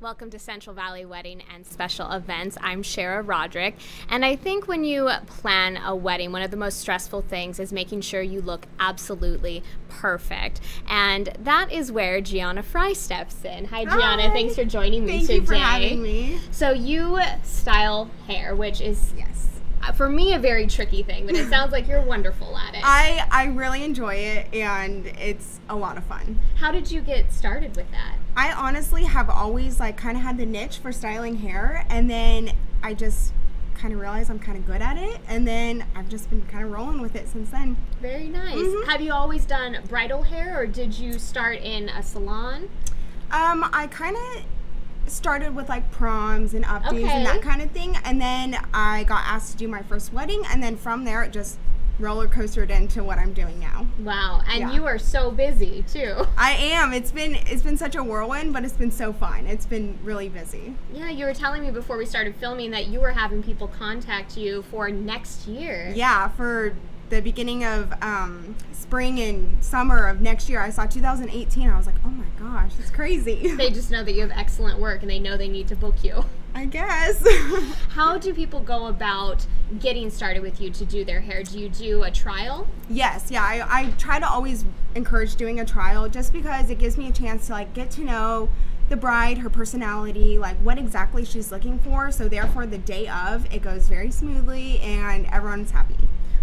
Welcome to Central Valley Wedding and Special Events. I'm Shara Roderick, and I think when you plan a wedding, one of the most stressful things is making sure you look absolutely perfect. And that is where Gianna Fry steps in. Hi, Gianna. Hi. Thanks for joining me today. Thank you for having me. So you style hair, which is, for me, a very tricky thing, but it sounds like you're wonderful at it. I really enjoy it, and it's a lot of fun. How did you get started with that? I honestly have always kind of had the niche for styling hair, and then I just kind of realized I'm kind of good at it, and then I've just been kind of rolling with it since then. Very nice. Have you always done bridal hair, or did you start in a salon? I kind of started with proms and updos and that kind of thing, and then I got asked to do my first wedding, and then from there it just roller coastered into what I'm doing now. Wow, and you are so busy too. I am. It's been such a whirlwind, but it's been so fun. It's been really busy. Yeah, you were telling me before we started filming that you were having people contact you for next year. Yeah, for the beginning of spring and summer of next year. I saw 2018. I was like, oh my gosh, it's crazy. They just know that you have excellent work and they know they need to book you. I guess. How do people go about getting started with you to do their hair? Do you do a trial? Yes, yeah. I try to always encourage doing a trial just because it gives me a chance to get to know the bride, her personality, what exactly she's looking for. So therefore the day of, it goes very smoothly and everyone's happy.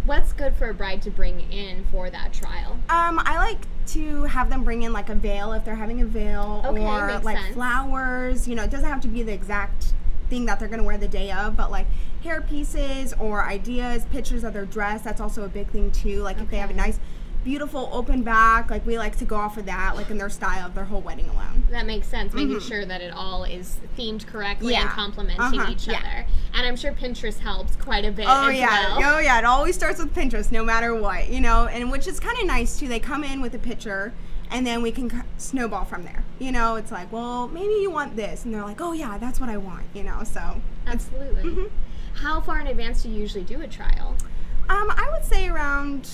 What's good for a bride to bring in for that trial? I like to have them bring in a veil if they're having a veil, or sense. Flowers. You know, it doesn't have to be the exact thing that they're going to wear the day of, but hair pieces or ideas, pictures of their dress. That's also a big thing too. If they have a nice, beautiful open back, we like to go off of that, in their style of their whole wedding alone. That makes sense, making sure that it all is themed correctly and complementing each other. And I'm sure Pinterest helps quite a bit as well. Oh yeah, it always starts with Pinterest no matter what, and which is kind of nice too. They come in with a picture and then we can snowball from there. It's well, maybe you want this, and they're like, oh yeah, that's what I want, so. Absolutely. How far in advance do you usually do a trial? I would say around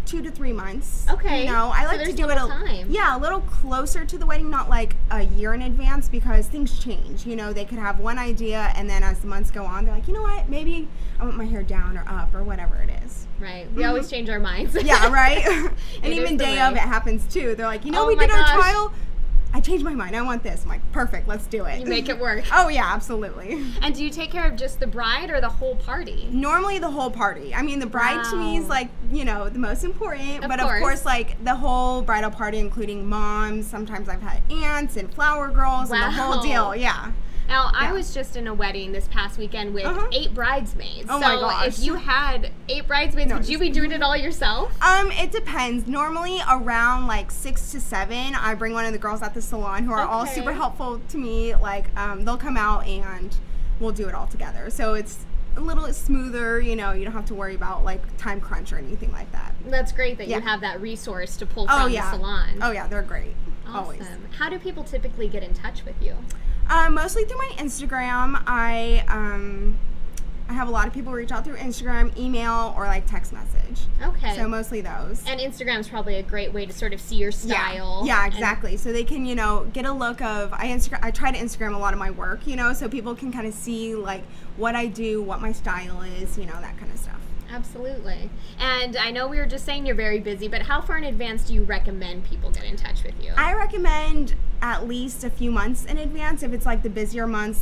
2 to 3 months. Okay. I like to do it a little closer to the wedding, not a year in advance, because things change. They could have one idea, and then as the months go on, they're like, you know what, maybe I want my hair down or up or whatever it is. Right. We always change our minds. Yeah, right? And even day of, it happens too. They're like, we did our trial. I changed my mind. I want this. I'm like, perfect, let's do it. You make it work. Oh yeah, absolutely. And do you take care of just the bride or the whole party? Normally the whole party. I mean, the bride to me is the most important. Of course, the whole bridal party, including moms. Sometimes I've had aunts and flower girls and the whole deal. Yeah. Now, I was just in a wedding this past weekend with 8 bridesmaids. Oh my gosh. If you had 8 bridesmaids, would you be doing it all yourself? It depends. Normally around 6 to 7, I bring one of the girls at the salon who are all super helpful to me. They'll come out and we'll do it all together. So it's a little smoother, you don't have to worry about time crunch or anything like that. That's great that you have that resource to pull from the salon. Oh yeah, they're great. Awesome. Always. How do people typically get in touch with you? Mostly through my Instagram. I have a lot of people reach out through Instagram, email, or text message. Okay. So mostly those. And Instagram's probably a great way to sort of see your style. Yeah, exactly. So they can, get a look of, I try to Instagram a lot of my work, so people can kind of see what I do, what my style is, that kind of stuff. Absolutely. And I know we were just saying you're very busy, but how far in advance do you recommend people get in touch with you? I recommend at least a few months in advance. If it's the busier months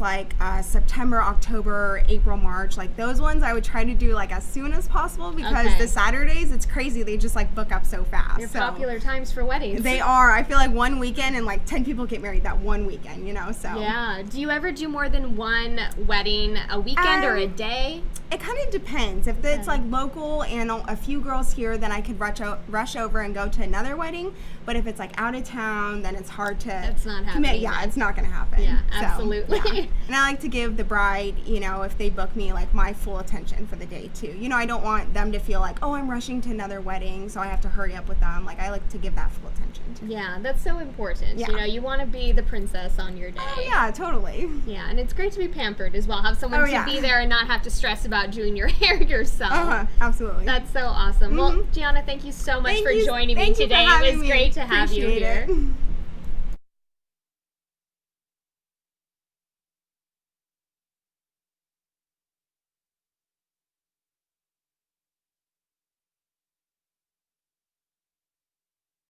September, October, April, March, those ones I would try to do as soon as possible, because the Saturdays, it's crazy. They just book up so fast. They're popular times for weddings. They are. I feel one weekend and 10 people get married that one weekend, so. Yeah. Do you ever do more than one wedding a weekend or a day? It kind of depends. If it's local and a few girls here, then I could rush over and go to another wedding. But if it's out of town, then it's hard to commit. Yeah, it's not going to happen. Yeah, absolutely. So, yeah. And I like to give the bride, if they book me, my full attention for the day too. I don't want them to feel oh, I'm rushing to another wedding, so I have to hurry up with them. I like to give that full attention to. Yeah, that's so important. Yeah. You want to be the princess on your day. Oh yeah, totally. Yeah, and it's great to be pampered as well. Have someone to be there and not have to stress about doing your hair yourself. Absolutely. That's so awesome. Well, Gianna, thank you so much for joining me today. It was great to have you here.